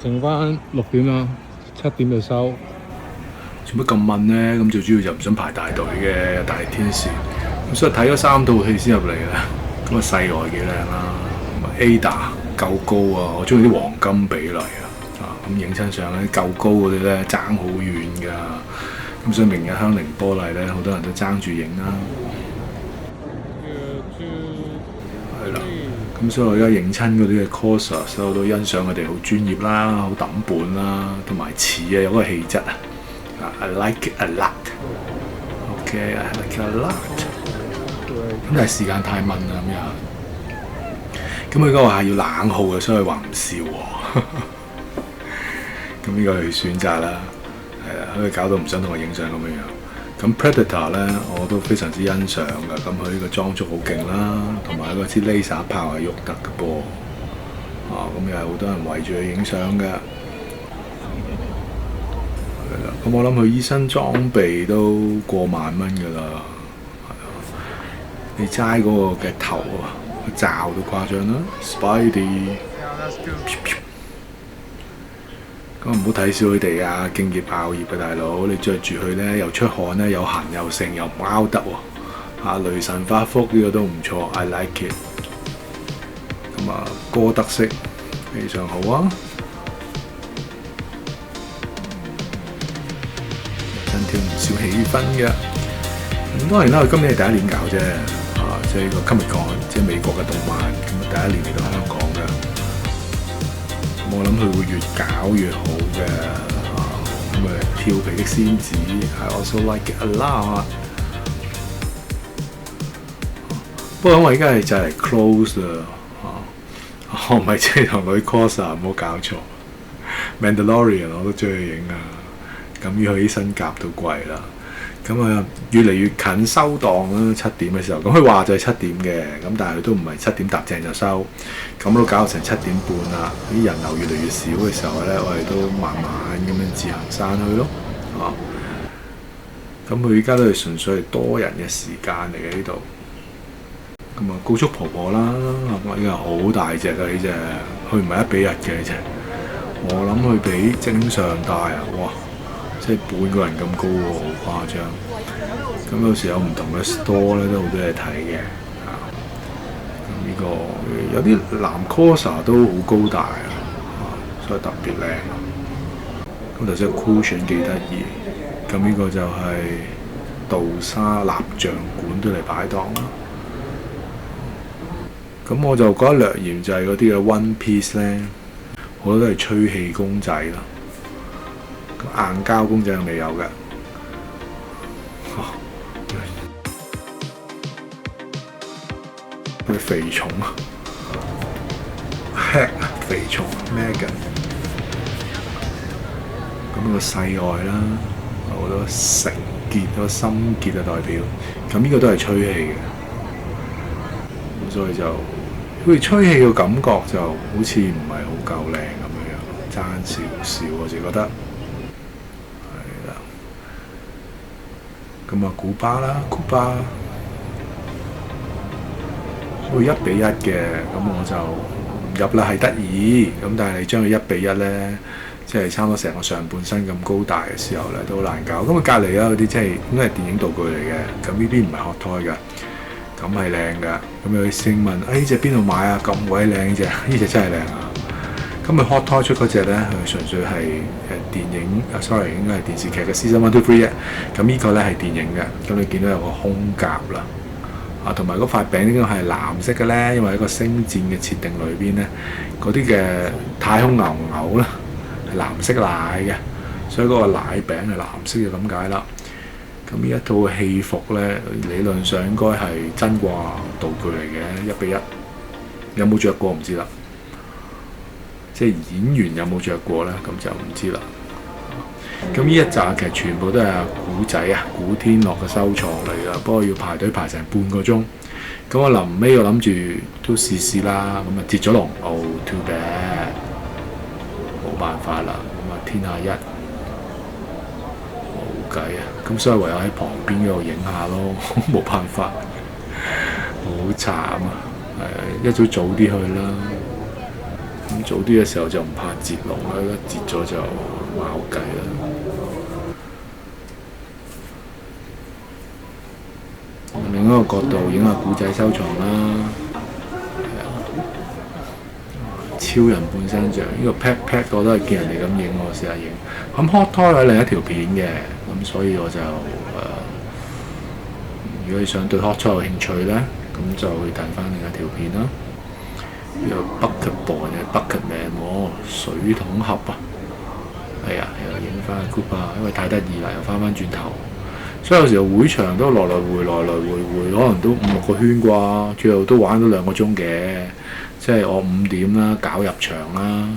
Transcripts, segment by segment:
剩翻6點啦，7點就收。做乜咁問呢？咁最主要就唔想排大隊嘅大熱天時，咁所以睇咗3套戲先入嚟嘅。咁啊，世外幾靚啦，咁啊 Ada 夠高啊，我中意啲黃金比例啊，咁影親相咧夠高嗰啲咧爭好遠㗎，咁所以明日香菱波麗咧好多人都爭住影啦。係啦，咁所以我而家影親嗰啲嘅 coser， 我都欣賞佢哋好專業啦，好抌本啦，同埋似啊，有嗰個氣質啊。I like it a lot. OK, I like it a lot. 咁但係時間太悶啦咁樣。咁佢嗰個係要冷酷嘅，所以話唔笑喎。咁呢個係選擇啦，係啦，可以搞到唔想同我影相咁樣樣。咁 Predator 咧，我都非常之欣賞㗎。咁佢呢個裝束好勁啦，同埋嗰支 laser 炮係喐得嘅噃。咁又係好多人圍住佢影相㗎。咁我諗佢醫生裝備都過萬蚊㗎啦，你齋嗰個嘅頭啊，個罩都誇張啦 ，Spidey。咁唔好睇小佢哋啊，敬業熬業嘅大佬，你着住佢咧又出汗咧，又痕又剩又唔拗得喎。雷神發福呢個都唔錯 ，I like it。咁啊，哥德式非常好啊。跳唔少氣氛嘅，咁當然啦，佢今年係第一年搞啫，即係呢個 Comic-Con，即係美國嘅動漫，咁啊第一年嚟到香港嘅，咁我諗佢會越搞越好嘅，咁跳皮的仙子，I also like it a lot。不過因為而家係就嚟 close 啦，我唔係即係同女 coser， 唔好搞錯 ，Mandalorian 我都中意影啊。咁要去啲新甲都貴啦，咁啊越嚟越近收檔啦，7點嘅時候，咁佢話就係7點嘅，咁但係佢都唔係7點搭正就收，咁都搞到成7點半啦，啲人流越嚟越少嘅時候咧，我哋都慢慢咁樣自行散去咯，咁佢而家都係純粹係多人嘅時間嚟嘅呢度，咁啊高速婆婆啦，咁啊依個好大隻啊呢隻，佢唔係1比1嘅啫，我諗佢比正常大啊，哇！即係半個人咁高喎，好誇張。咁有時有唔同嘅 store 咧，都好多嘢睇嘅。咁呢個有啲男 coser 都好高大啊，所以特別靚。咁頭先 cushion 幾得意。咁呢個就係杜莎蠟像館都嚟擺檔啦。咁我就覺得略嫌就係嗰啲嘅 One Piece 咧，好多都係吹氣公仔啦。硬膠公仔未有嘅，佢肥蟲啊 ，Heck 啊，肥蟲 Megan， 咁個世外啦，好多成結、好多心結嘅代表，咁呢個都係吹氣嘅，咁所以就佢吹氣嘅感覺就好似唔係好夠靚咁樣，爭少少我自己覺得。咁啊，古巴啦，古巴會1比1嘅，咁我就入啦係得意，咁但係你將佢1比1咧，即係差唔多成個上半身咁高大嘅時候咧，都好難搞。咁啊隔離啊嗰啲即係應該係電影道具嚟嘅，咁呢邊唔係學胎㗎，咁係靚㗎。咁有啲師兄問：呢隻邊度買啊？咁鬼靚呢隻，呢隻真係靚啊！咁佢 hot toy 出嗰隻咧，佢純粹係電影sorry 應該係電視劇嘅 Season 1, 2, 3嘅。咁呢個咧係電影嘅。咁你見到有個空夾啦，同埋嗰塊餅應該係藍色嘅咧，因為喺個星戰嘅設定裏邊咧，嗰啲嘅太空牛牛咧係藍色奶嘅，所以嗰個奶餅係藍色嘅咁解啦。咁呢一套戲服咧，理論上應該係真掛道具嚟嘅，1比1。有冇着過唔知啦。即係演員有冇着過咧，咁就唔知啦。咁呢一集其實全部都係古仔啊，古天樂嘅收藏嚟㗎，不過要排隊排成半個鐘。咁我臨尾我諗住都試試啦，咁啊跌咗龍，oh too bad，冇辦法啦。咁啊天下一冇計啊，咁所以唯有喺旁邊嗰度影下咯，冇辦法，好慘啊！一早啲去啦。咁早啲嘅時候就唔怕截龍啦，一截咗就冇計啦。另一個角度影下古仔收藏啦，超人半身像呢個 pat pat 我都係見人哋咁影，我試下影。咁 hot toy 係另一條片嘅，咁所以我就如果你想對 hot toy 有興趣咧，咁就去睇翻另一條片啦。呢個 bucket board 嘅 bucket man 喎，水桶盒啊，係啊，又影翻 group 啊，因為太得意啦，又翻轉頭。所以有時候會場都來來回回，可能都5-6個圈啩，最後都玩咗2個鐘嘅。即係我5點啦，搞入場啦，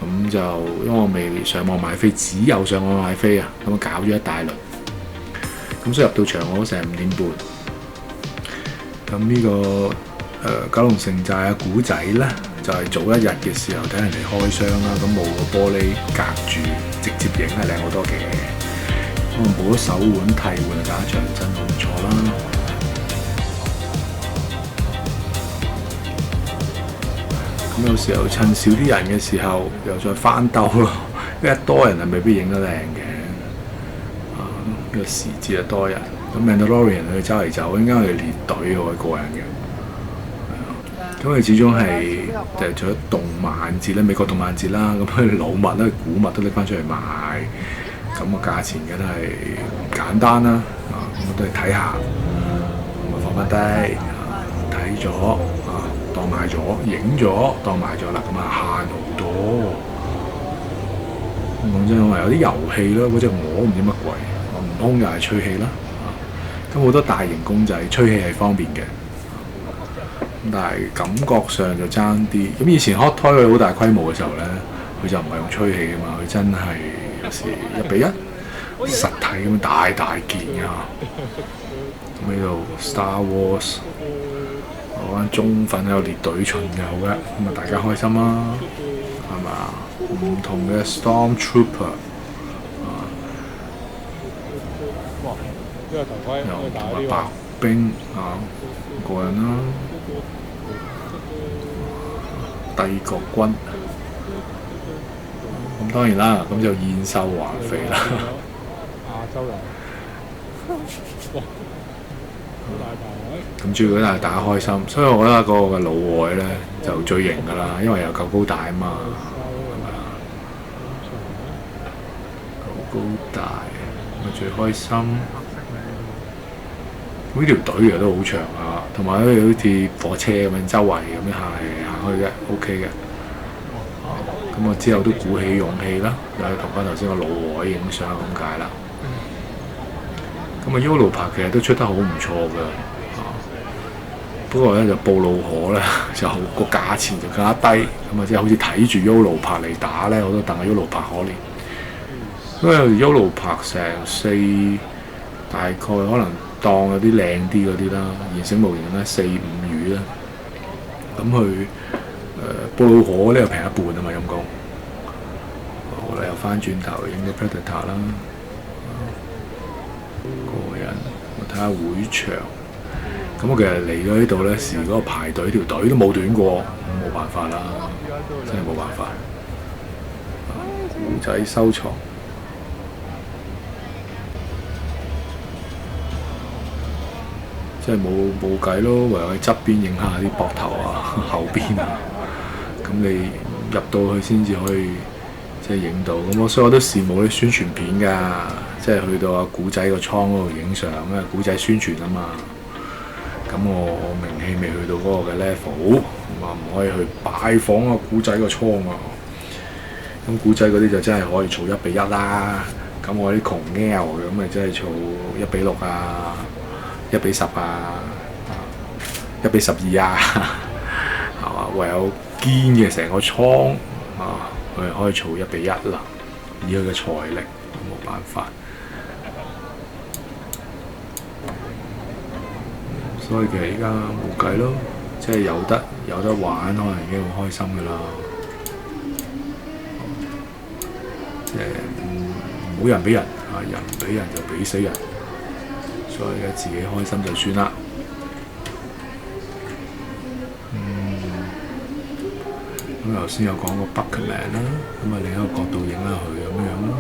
咁就因為我未上網買飛，只有上網買飛啊，咁搞咗一大輪，咁所以入到場我都成5點半。咁呢個九龍城寨嘅古仔咧，就係早一日嘅時候睇人哋開箱啦，咁冇個玻璃隔住，直接影係靚好多嘅。可能冇咗手腕替換打場真好唔錯啦。咁有時候趁少啲人嘅時候，又再翻兜咯，因為一多人係未必影得靚嘅。呢個時節啊多人，咁 Mandalorian 佢周嚟走，應該係列隊嘅喎，個人嘅。咁佢始終係除咗動漫節咧，美國動漫節啦，咁佢老物咧、古物都拎翻出嚟賣。咁個價錢嘅都係簡單啦，咁我都係睇下，咁啊放翻低，睇咗當買咗，影咗當買咗啦，咁啊慳好多。講真，我話有啲遊戲咯，嗰隻鵝唔知乜鬼，悟空又係吹氣啦，咁好多大型公仔吹氣係方便嘅，咁但係感覺上就爭啲。咁以前 hot toy 佢好大規模嘅時候咧，佢就唔係用吹氣嘅嘛，佢真係。有時1:1實體咁大件㗎，咁呢度 Star Wars 嗰班中粉有列隊巡遊嘅，咁啊大家開心啦，係嘛？唔同嘅 Stormtrooper 又同埋白兵過癮啦，帝國軍。咁當然啦，咁就燕瘦還肥啦。亞洲人，咁主要都係大家開心，所以我覺得嗰個嘅老外咧就最型㗎啦，因為又夠高大啊嘛，係咪啊？夠高大，咪最開心。呢條隊其實都好長啊，同埋好似火車咁樣周圍咁樣行嚟行去嘅 ，OK 嘅。咁我之後都鼓起勇氣啦，又係同翻頭先個老外影相咁解啦。咁啊 Yolo 拍其實都出得好唔錯㗎，不過咧就布魯可咧就個價錢就更加低，咁啊即係好似睇住 Yolo 拍嚟打咧，我都戥阿 Yolo 拍可憐。因為 Yolo 拍成大概可能當有啲靚啲嗰啲啦，現成模型咧4-5魚啦，咁佢。布魯可呢又平一半啊嘛，陰公。好啦，又翻轉頭影個 Predator 啦，個人我睇下會場。咁我其實嚟咗呢度咧，時嗰個排隊條隊都冇短過，冇辦法啦，真係冇辦法。古仔收藏，即係冇計咯，唯有喺側邊影下啲膊頭啊、後邊啊。咁你入到去先至可以即係影到，咁所以我都羨慕啲宣傳片㗎，即係去到阿古仔個倉嗰度影相，因為古仔宣傳啊嘛。咁我名氣未去到嗰個嘅 level，咁啊唔可以去拜訪阿古仔個倉啊。咁古仔嗰啲就真係可以儲1:1啦。咁我啲窮 L 咁咪真係儲1:6啊、1:10啊、1:12啊，係嘛？唯有堅嘅成個倉佢係可以儲1:1啦，以佢嘅財力冇辦法，所以其實依家冇計咯，即係有得玩，可能已經好開心㗎啦。即係唔好人俾人人唔俾人就俾死人，所以自己開心就算啦。咁頭先有講過 Buckman 啦，咁啊另一個角度影下佢咁樣咯。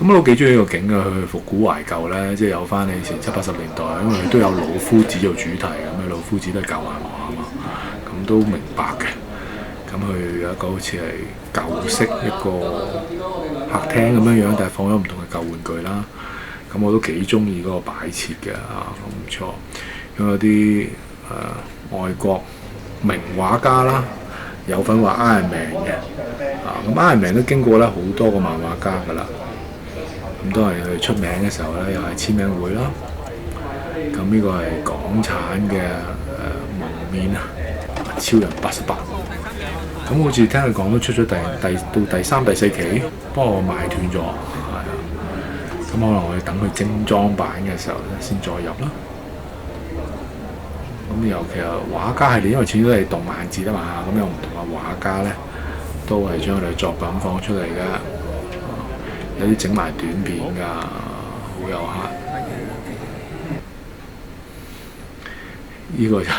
咁我都幾中意呢個景嘅，佢復古懷舊咧，即係有翻你以前70、80年代，因為佢都有老夫子做主題咁，佢老夫子都係舊漫畫啊嘛，咁都明白嘅。咁佢有一個好似係舊式一個客廳咁樣樣，但係放咗唔同嘅舊玩具啦。咁我都幾中意嗰個擺設嘅啊，咁唔錯。咁有啲外國名畫家啦，有份畫 Iron Man 嘅啊，咁 Iron Man 都經過咧好多個漫畫家㗎啦。咁都係佢出名嘅時候咧，又係簽名會啦。咁呢個係港產嘅蒙面啊，超人88。咁好似聽佢講都出咗到第3、第4期，不過我買斷咗，係啊。咁可能我要等佢精裝版嘅時候咧，先再入啦。咁尤其係畫家系列，因為始終都係動漫節啊嘛，咁有唔同嘅畫家咧，都係將佢哋作品放出嚟嘅。有啲整埋短片㗎，好有客。呢個就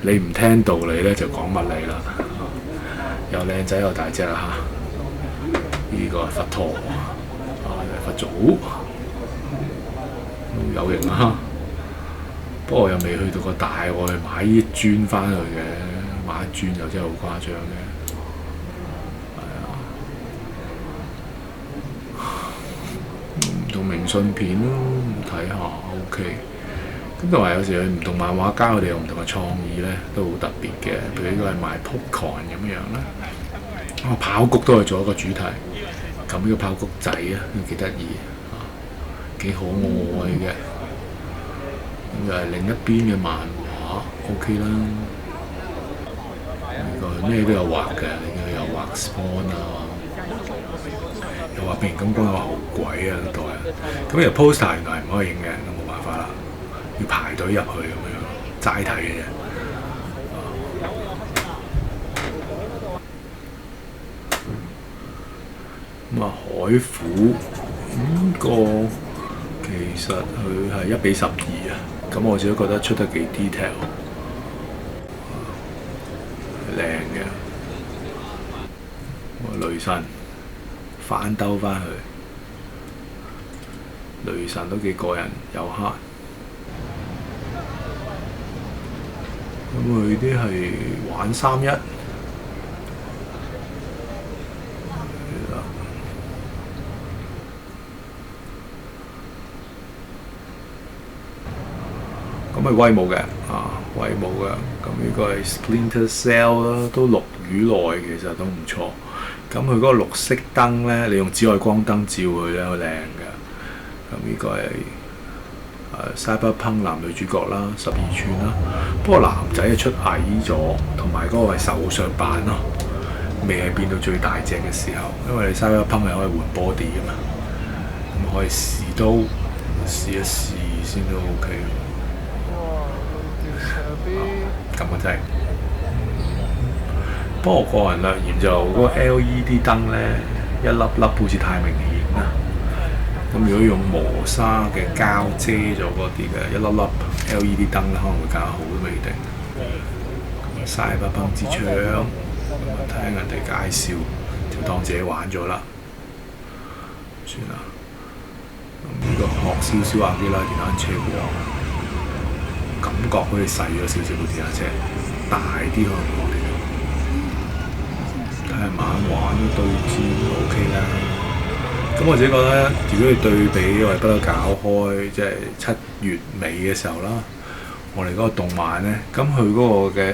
你唔聽道理咧，就講物理啦。又靚仔又大隻啦嚇。呢個係佛陀，佛祖，有型啊！不過又未去到個大，我去買呢啲磚翻去嘅，買一磚就真係好誇張嘅。明信片咯，睇下 OK。咁同埋有時佢唔同漫畫家，佢哋有唔同嘅創意咧，都好特別嘅。譬如呢個係賣 popcorn 咁樣啦，爆谷都係做一個主題。咁呢個爆谷仔啊，都幾得意啊，幾可愛嘅。咁就係另一邊嘅漫畫 OK 啦。呢個咩都有畫嘅，你有畫 Spawn 啊。又話變形金剛有話好鬼啊嗰代啊，咁其實 poster 原來係唔可以影嘅，咁冇辦法啦，要排隊入去咁樣，齋睇嘅啫。咁啊海虎呢個其實佢係1:12啊，咁我自己覺得出得幾 detail， 靚嘅。雷神。反兜翻去，雷神都幾過癮，有黑。咁佢啲係玩3:1，咁係威武嘅啊，威武嘅。咁呢個係 Splinter Cell 啦，都6魚內其實都唔錯。咁佢嗰個綠色燈咧，你用紫外光燈照佢咧，好靚嘅。咁呢個係Cyberpunk 男女主角啦，12寸啦。不過男仔係出矮咗，同埋嗰個係手上版咯，未係變到最大隻嘅時候。因為你 Cyberpunk 係可以換 body 㗎嘛，咁可以試一試先都 OK。咁啊真係。不過個人略言就嗰個 LED 燈咧，一粒粒好似太明顯啦。咁如果用磨砂嘅膠遮咗嗰啲嘅一粒粒 LED 燈咧，可能會更加好都未定。咁Cyberpunk之槍，睇下人哋介紹就當自己玩咗啦，算啦。咁呢個學少少阿基拉電單車喎，感覺好似細咗少少部電單車，大啲可能我哋。睇下慢慢玩都對戰都 OK 啦。咁我自己覺得，如果你對比我哋不嬲搞開，即係7月尾嘅時候啦，我哋嗰個動漫咧，咁佢嗰個嘅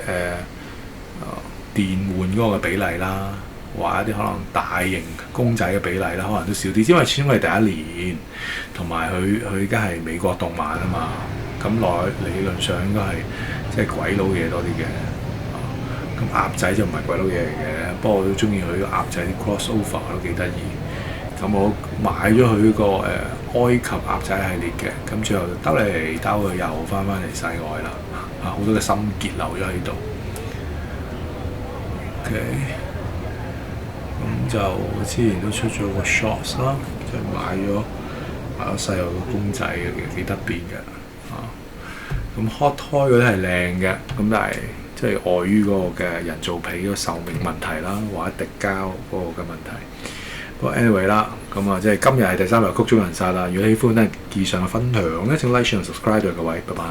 電玩嗰個嘅比例啦，或一啲可能大型公仔嘅比例啦，可能都少啲，因為始終係第一年，同埋佢而家係美國動漫啊嘛，咁理論上應該係即係鬼佬嘢多啲嘅。咁鴨仔就唔係鬼佬嘢嚟嘅，不過我都中意佢啲鴨仔啲 crossover 都幾得意。咁我買咗佢呢個埃及鴨仔系列嘅，咁最後兜嚟兜去又翻嚟世外啦，好多嘅心結留咗喺度。OK， 咁就之前都出咗個 shorts 啦，就買咗細路個公仔嘅，幾得變嘅咁 hot toy 嗰啲係靚嘅，咁但係即係礙於嗰個嘅人造皮嗰個壽命問題啦，或者滴膠嗰個嘅問題。不過 anyway 啦，咁即係今日係第3集曲終人殺啦。如果喜歡咧以上嘅分享咧，請 like、share 同 subscribe 各位，拜拜。